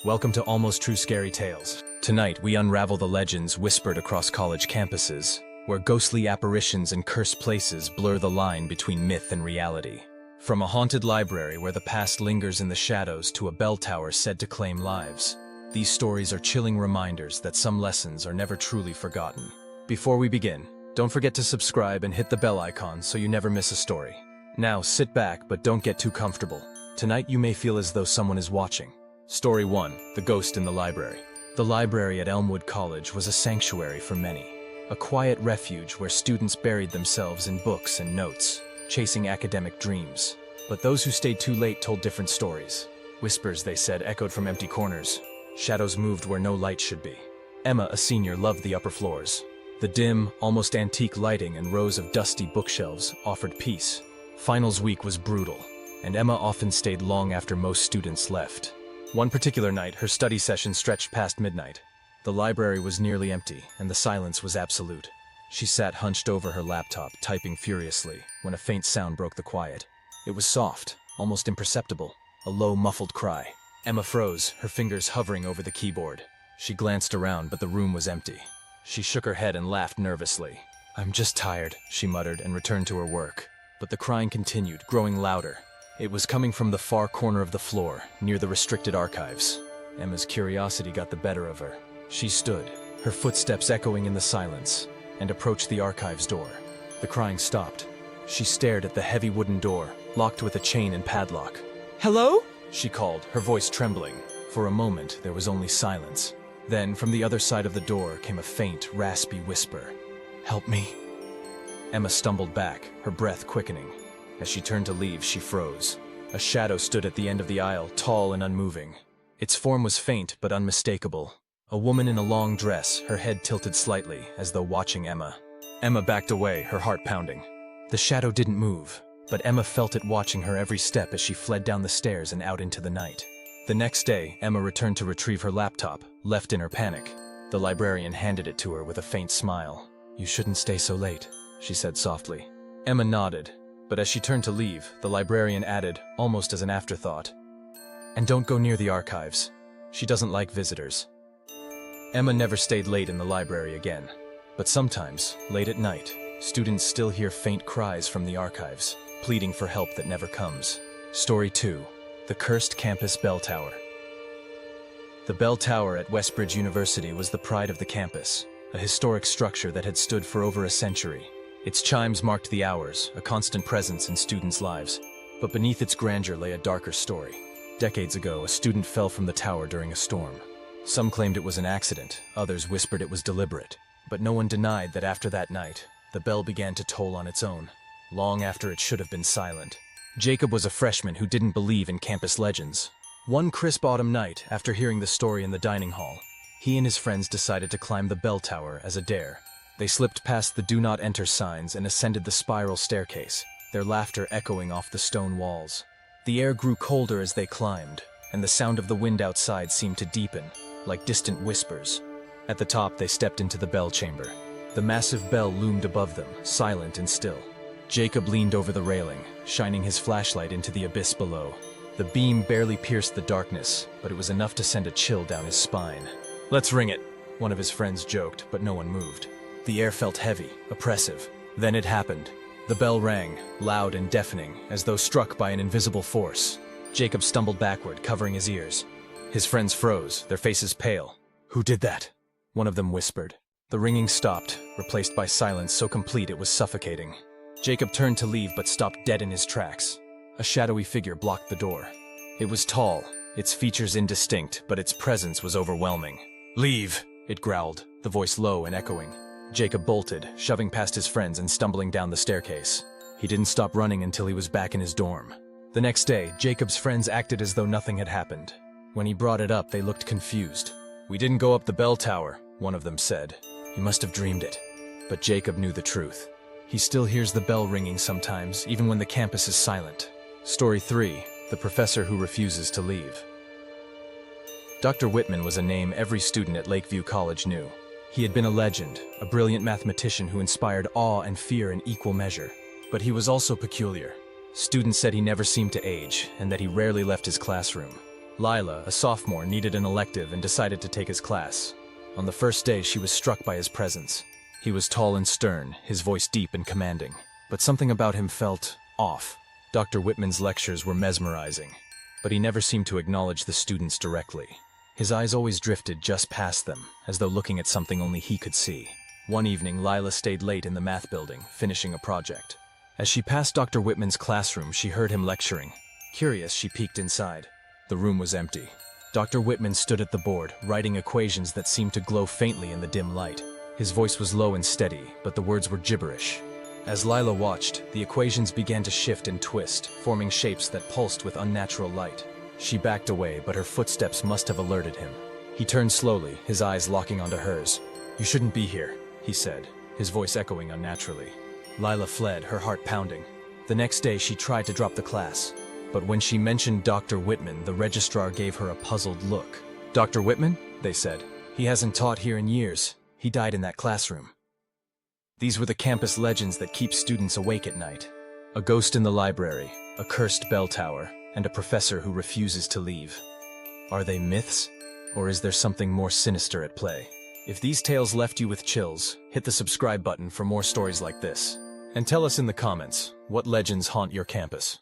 Welcome to Almost True Scary Tales. Tonight, we unravel the legends whispered across college campuses, where ghostly apparitions and cursed places blur the line between myth and reality. From a haunted library where the past lingers in the shadows to a bell tower said to claim lives, these stories are chilling reminders that some lessons are never truly forgotten. Before we begin, don't forget to subscribe and hit the bell icon so you never miss a story. Now, sit back, but don't get too comfortable. Tonight you may feel as though someone is watching. Story 1. The Ghost in the Library. The library at Elmwood College was a sanctuary for many. A quiet refuge where students buried themselves in books and notes, chasing academic dreams. But those who stayed too late told different stories. Whispers, they said, echoed from empty corners. Shadows moved where no light should be. Emma, a senior, loved the upper floors. The dim, almost antique lighting and rows of dusty bookshelves offered peace. Finals week was brutal, and Emma often stayed long after most students left. One particular night, her study session stretched past midnight. The library was nearly empty, and the silence was absolute. She sat hunched over her laptop, typing furiously, when a faint sound broke the quiet. It was soft, almost imperceptible, a low, muffled cry. Emma froze, her fingers hovering over the keyboard. She glanced around, but the room was empty. She shook her head and laughed nervously. "I'm just tired," she muttered and returned to her work. But the crying continued, growing louder. It was coming from the far corner of the floor, near the restricted archives. Emma's curiosity got the better of her. She stood, her footsteps echoing in the silence, and approached the archives door. The crying stopped. She stared at the heavy wooden door, locked with a chain and padlock. "Hello?" she called, her voice trembling. For a moment, there was only silence. Then, from the other side of the door came a faint, raspy whisper. "Help me." Emma stumbled back, her breath quickening. As she turned to leave, she froze. A shadow stood at the end of the aisle, tall and unmoving. Its form was faint but unmistakable. A woman in a long dress, her head tilted slightly, as though watching Emma. Emma backed away, her heart pounding. The shadow didn't move, but Emma felt it watching her every step as she fled down the stairs and out into the night. The next day, Emma returned to retrieve her laptop, left in her panic. The librarian handed it to her with a faint smile. "You shouldn't stay so late," she said softly. Emma nodded, but as she turned to leave, the librarian added, almost as an afterthought, "And don't go near the archives. She doesn't like visitors." Emma never stayed late in the library again. But sometimes, late at night, students still hear faint cries from the archives, pleading for help that never comes. Story 2. The Cursed Campus Bell Tower. The bell tower at Westbridge University was the pride of the campus, a historic structure that had stood for over a century. Its chimes marked the hours, a constant presence in students' lives. But beneath its grandeur lay a darker story. Decades ago, a student fell from the tower during a storm. Some claimed it was an accident, others whispered it was deliberate. But no one denied that after that night, the bell began to toll on its own, long after it should have been silent. Jacob was a freshman who didn't believe in campus legends. One crisp autumn night, after hearing the story in the dining hall, he and his friends decided to climb the bell tower as a dare. They slipped past the "Do Not Enter" signs and ascended the spiral staircase, their laughter echoing off the stone walls. The air grew colder as they climbed, and the sound of the wind outside seemed to deepen, like distant whispers. At the top, they stepped into the bell chamber. The massive bell loomed above them, silent and still. Jacob leaned over the railing, shining his flashlight into the abyss below. The beam barely pierced the darkness, but it was enough to send a chill down his spine. "Let's ring it," one of his friends joked, but no one moved. The air felt heavy, oppressive. Then it happened. The bell rang, loud and deafening, as though struck by an invisible force. Jacob stumbled backward, covering his ears. His friends froze, their faces pale. "Who did that?" one of them whispered. The ringing stopped, replaced by silence so complete it was suffocating. Jacob turned to leave but stopped dead in his tracks. A shadowy figure blocked the door. It was tall, its features indistinct, but its presence was overwhelming. "Leave," it growled, the voice low and echoing. Jacob bolted, shoving past his friends and stumbling down the staircase. He didn't stop running until he was back in his dorm. The next day, Jacob's friends acted as though nothing had happened. When he brought it up, they looked confused. "We didn't go up the bell tower," one of them said. "He must have dreamed it." But Jacob knew the truth. He still hears the bell ringing sometimes, even when the campus is silent. Story 3. The Professor Who Refuses to Leave. Dr. Whitman was a name every student at Lakeview College knew. He had been a legend, a brilliant mathematician who inspired awe and fear in equal measure. But he was also peculiar. Students said he never seemed to age, and that he rarely left his classroom. Lila, a sophomore, needed an elective and decided to take his class. On the first day, she was struck by his presence. He was tall and stern, his voice deep and commanding. But something about him felt off. Dr. Whitman's lectures were mesmerizing, but he never seemed to acknowledge the students directly. His eyes always drifted just past them, as though looking at something only he could see. One evening, Lila stayed late in the math building, finishing a project. As she passed Dr. Whitman's classroom, she heard him lecturing. Curious, she peeked inside. The room was empty. Dr. Whitman stood at the board, writing equations that seemed to glow faintly in the dim light. His voice was low and steady, but the words were gibberish. As Lila watched, the equations began to shift and twist, forming shapes that pulsed with unnatural light. She backed away, but her footsteps must have alerted him. He turned slowly, his eyes locking onto hers. "You shouldn't be here," he said, his voice echoing unnaturally. Lila fled, her heart pounding. The next day, she tried to drop the class. But when she mentioned Dr. Whitman, the registrar gave her a puzzled look. "Dr. Whitman?" they said. "He hasn't taught here in years. He died in that classroom." These were the campus legends that keep students awake at night. A ghost in the library, a cursed bell tower, and a professor who refuses to leave. Are they myths? Or is there something more sinister at play? If these tales left you with chills, hit the subscribe button for more stories like this. And tell us in the comments, what legends haunt your campus?